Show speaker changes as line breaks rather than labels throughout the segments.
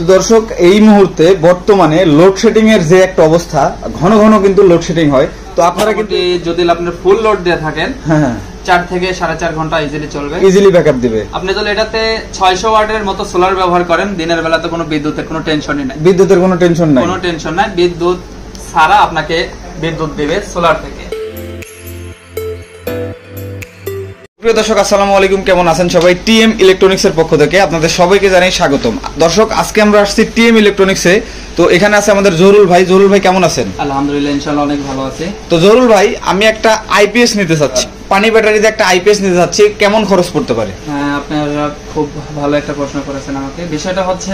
তো দর্শক, এই মুহূর্তে বর্তমানে লোডশেডিং এর যে একটা অবস্থা, ঘন ঘন কিন্তু লোডশেডিং হয়। তো আপনারা কিন্তু
যদি আপনার ফুল লোড দিয়ে থাকেন, হ্যাঁ 4 থেকে 4.5 ঘন্টা ইজিলি চলবে,
ইজিলি ব্যাকআপ দিবে।
আপনি যদি এটাতে 600 ওয়াটের মতো সোলার ব্যবহার করেন, দিনের বেলাতে কোনো বিদ্যুতের কোনো টেনশনই নাই,
বিদ্যুতের কোনো টেনশন নাই,
কোনো টেনশন নাই। বিদ্যুৎ ছাড়া আপনাকে বিদ্যুৎ দিবে সোলার থেকে।
প্রিয় দর্শক, আসসালামু আলাইকুম, কেমন আছেন সবাই? টিএম ইলেকট্রনিক্স এর পক্ষ থেকে আপনাদের সবাইকে জানাই স্বাগতম। দর্শক, আজকে আমরা আসছি টিএম ইলেকট্রনিক্সে। তো এখানে আছে আমাদের জহুরুল ভাই। জহুরুল ভাই কেমন আছেন?
আলহামদুলিল্লাহ, ইনশাআল্লাহ অনেক ভালো আছি।
তো জহুরুল ভাই, আমি একটা আইপিএস নিতে চাচ্ছি, পানি ব্যাটারিতে একটা আইপিএস নিতে চাচ্ছি, কেমন খরচ পড়তে পারে?
হ্যাঁ, আপনারা খুব ভালো একটা প্রশ্ন করেছেন আমাকে। বিষয়টা হচ্ছে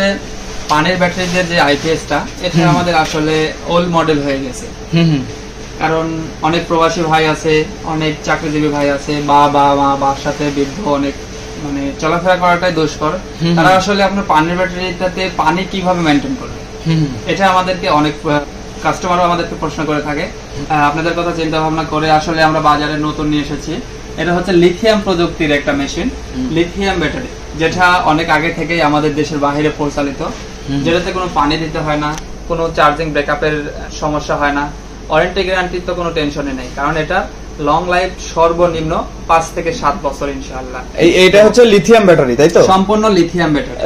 পানির ব্যাটারিতে যে আইপিএসটা, এটা আমাদের আসলে ওল্ড মডেল হয়ে গেছে। কারণ অনেক প্রবাসী ভাই আছে, অনেক চাকরিজীবী ভাই আছে, বাবার সাথে বৃদ্ধ, অনেক মানে চলাফেরা করাটাই দুষ্কর। তারা আসলে আপনার পানির ব্যাটারিটাতে পানি কিভাবে মেনটেন করবে, এটা আমাদেরকে অনেক কাস্টমারও আমাদেরকে প্রশ্ন করে থাকে। আপনাদের কথা চিন্তা ভাবনা করে আসলে আমরা বাজারে নতুন নিয়ে এসেছি। এটা হচ্ছে লিথিয়াম প্রযুক্তির একটা মেশিন, লিথিয়াম ব্যাটারি, যেটা অনেক আগে থেকেই আমাদের দেশের বাইরে পরিচালিত, যেটাতে কোনো পানি দিতে হয় না, কোনো চার্জিং ব্যাকআপের সমস্যা হয় না, ওয়ারেন্টি গ্যারান্টির তো কোনো টেনশনই নেই, কারণ এটা লং লাইফ সর্বনিম্ন 5 থেকে 7 বছর ইনশাআল্লাহ।
এইটা হচ্ছে লিথিয়াম ব্যাটারি, তাই তো?
সম্পূর্ণ লিথিয়াম ব্যাটারি,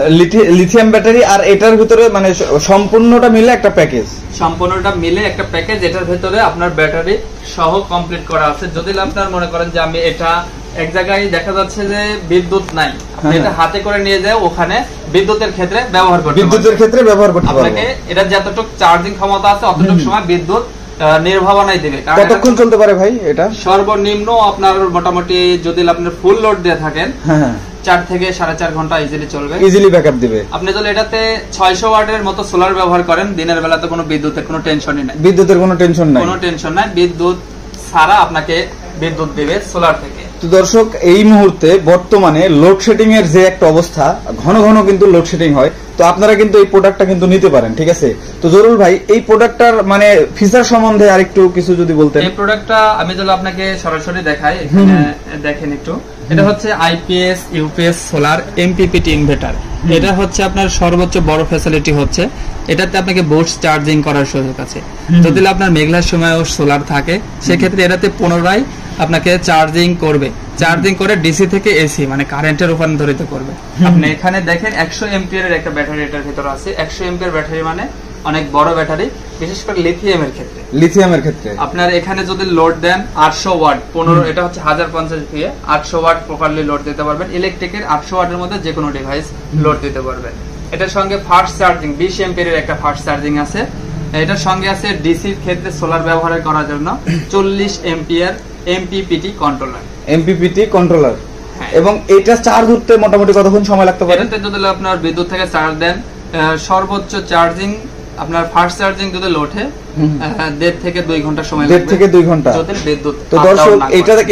লিথিয়াম ব্যাটারি। আর এটার ভিতরে মানে সম্পূর্ণটা মিলে একটা প্যাকেজ,
সম্পূর্ণটা মিলে একটা প্যাকেজ। এটার ভিতরে আপনার ব্যাটারি সহ কমপ্লিট করা আছে। যদি আপনার মনে করেন যে আমি এটা এক জায়গায় দেখা যাচ্ছে যে বিদ্যুৎ নাই, এটা হাতে করে নিয়ে যায়, ওখানে বিদ্যুতের ক্ষেত্রে ব্যবহার করতে পারবেন। আপনাকে এটা যতটুকু চার্জিং ক্ষমতা আছে অতটুকু সময় বিদ্যুৎ নির্ভাবনায় দেবে।
কতক্ষণ চলতে পারে ভাই এটা?
সর্বনিম্ন আপনার মোটামুটি যদি আপনার ফুল লোড দিয়ে থাকেন, 4 থেকে 4.5 ঘন্টা ইজিলি চলবে, ইজিলি ব্যাকআপ দিবে। আপনি যদি এটাতে 600 ওয়াটের মতো সোলার ব্যবহার করেন, দিনের বেলাতে কোনো বিদ্যুতের কোনো টেনশনই নাই,
বিদ্যুতের কোনো টেনশন নাই,
কোনো টেনশন নাই। বিদ্যুৎ ছাড়া আপনাকে বিদ্যুৎ দিবে সোলার থেকে।
তো দর্শক, এই মুহূর্তে বর্তমানে লোডশেডিং এর যে একটা অবস্থা, ঘন ঘন কিন্তু লোডশেডিং হয়। তো আপনারা কিন্তু এই প্রোডাক্টটা কিন্তু নিতে পারেন, ঠিক আছে? তো জহুরুল ভাই, এই প্রোডাক্টটার মানে ফিচার সম্বন্ধে আরেকটু কিছু যদি বলতেন।
এই প্রোডাক্টটা আমি যদি আপনাকে সরাসরি দেখাই, এখানে দেখেন একটু। এটা হচ্ছে IPS UPS solar MPPT inverter. এটা হচ্ছে আপনার সর্বোচ্চ বড় ফ্যাসিলিটি হচ্ছে এটাতে আপনাকে বুস্ট চার্জিং করার সুযোগ আছে। যদি আপনার মেঘলার সময়ও সোলার থাকে, সেক্ষেত্রে এটাতে পুনরায় আপনাকে চার্জিং করবে, চার্জিং করে ডিসি থেকে এসি মানে কারেন্টে রূপান্তরিত করবে। আপনি এখানে দেখেন 100 এম্পিয়ারের একটা ব্যাটারি এটার ভিতরে আছে। 100 এম্পিয়ার ব্যাটারি মানে অনেক বড় ব্যাটারি, বিশেষ করে লিথিয়ামের ক্ষেত্রে। আপনার এখানে যদি লোড দেন 800 ওয়াট, 15 এটা হচ্ছে 1050 দিয়ে 800 ওয়াট প্রপারলি লোড দিতে পারবেন। ইলেকট্রিকের 800 ওয়াটের মধ্যে যে কোনো ডিভাইস লোড দিতে পারবেন। এটার সঙ্গে ফাস্ট চার্জিং 20 এম্পিয়ারের একটা ফাস্ট চার্জিং আছে। এটার সঙ্গে আছে ডিসির ক্ষেত্রে সোলার ব্যবহার করার জন্য 40 এম্পিয়ার এমপিপিটি কন্ট্রোলার। এবং এটা চার্জ হতে মোটামুটি কতক্ষণ সময় লাগতে পারে? এটাতে যদি আপনার বিদ্যুৎ থেকে চার্জ দেন, সর্বোচ্চ চার্জিং আপনার ফাস্ট চার্জিং যদি লোডে 1.5 থেকে 2 ঘন্টা সময় লাগবে, 1.5 থেকে 2 ঘন্টা যদি বিদ্যুৎ। তো দর্শক,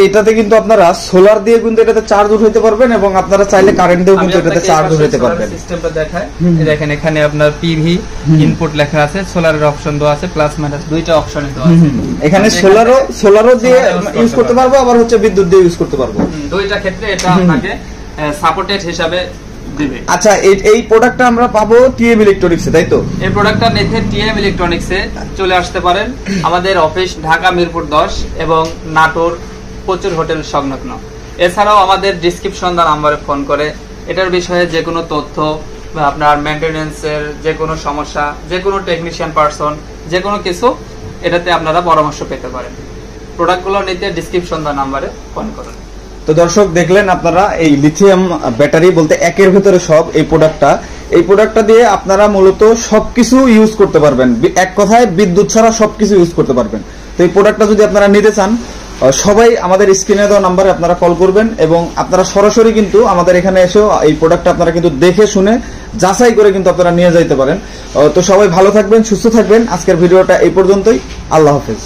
এটাতে কিন্তু আপনারা সোলার দিয়ে কিন্তু এটাতে চার্জ উঠাতে পারবেন, এবং আপনারা চাইলে কারেন্ট দিয়েও কিন্তু এটাতে চার্জ উঠাতে পারবেন। সিস্টেমটা দেখায়, দেখেন এখানে আপনার পিভি ইনপুট লেখা আছে, সোলারের অপশন দেওয়া আছে, প্লাস মাইনাস দুইটা অপশনই দেওয়া আছে। এখানে
সোলারও দিয়ে ইউজ করতে পারবো, আবার হচ্ছে বিদ্যুৎ দিয়ে ইউজ করতে পারবো।
দুইটা ক্ষেত্রে এটা আপনাকে সাপোর্টেড হিসাবে দিবে।
আচ্ছা, এই প্রোডাক্টটা আমরা পাবো টিএম ইলেকট্রনিক্সে, তাই তো?
এই প্রোডাক্টটা নিতে টিএম ইলেকট্রনিক্সে চলে আসতে পারেন। আমাদের অফিস ঢাকা মিরপুর 10 এবং নাটোর প্রচুর হোটেল সংলগ্ন। এছাড়াও আমাদের ডেসক্রিপশন নাম্বারে ফোন করে এটার বিষয়ে যে কোনো তথ্য বা আপনার মেইনটেনেন্সের যে কোনো সমস্যা, যে কোনো টেকনিশিয়ান পারসন, যে কোনো কিছু এটাতে আপনারা পরামর্শ পেতে পারেন। প্রোডাক্টগুলো নিতে ডেসক্রিপশন নাম্বারে ফোন করুন।
তো দর্শক, দেখলেন আপনারা, এই লিথিয়াম ব্যাটারি বলতে একের ভিতরে সব। এই প্রোডাক্টটা দিয়ে আপনারা মূলত সবকিছু ইউজ করতে পারবেন, এক কথায় বিদ্যুৎ ছাড়া সবকিছু ইউজ করতে পারবেন। তো এই প্রোডাক্টটা যদি আপনারা নিতে চান, সবাই আমাদের স্ক্রিনে দেওয়া নাম্বারে আপনারা কল করবেন, এবং আপনারা সরাসরি কিন্তু আমাদের এখানে এসেও এই প্রোডাক্টটা আপনারা কিন্তু দেখে শুনে যাচাই করে কিন্তু আপনারা নিয়ে যাইতে পারেন। তো সবাই ভালো থাকবেন, সুস্থ থাকবেন। আজকের ভিডিওটা এই পর্যন্তই। আল্লাহ হাফেজ।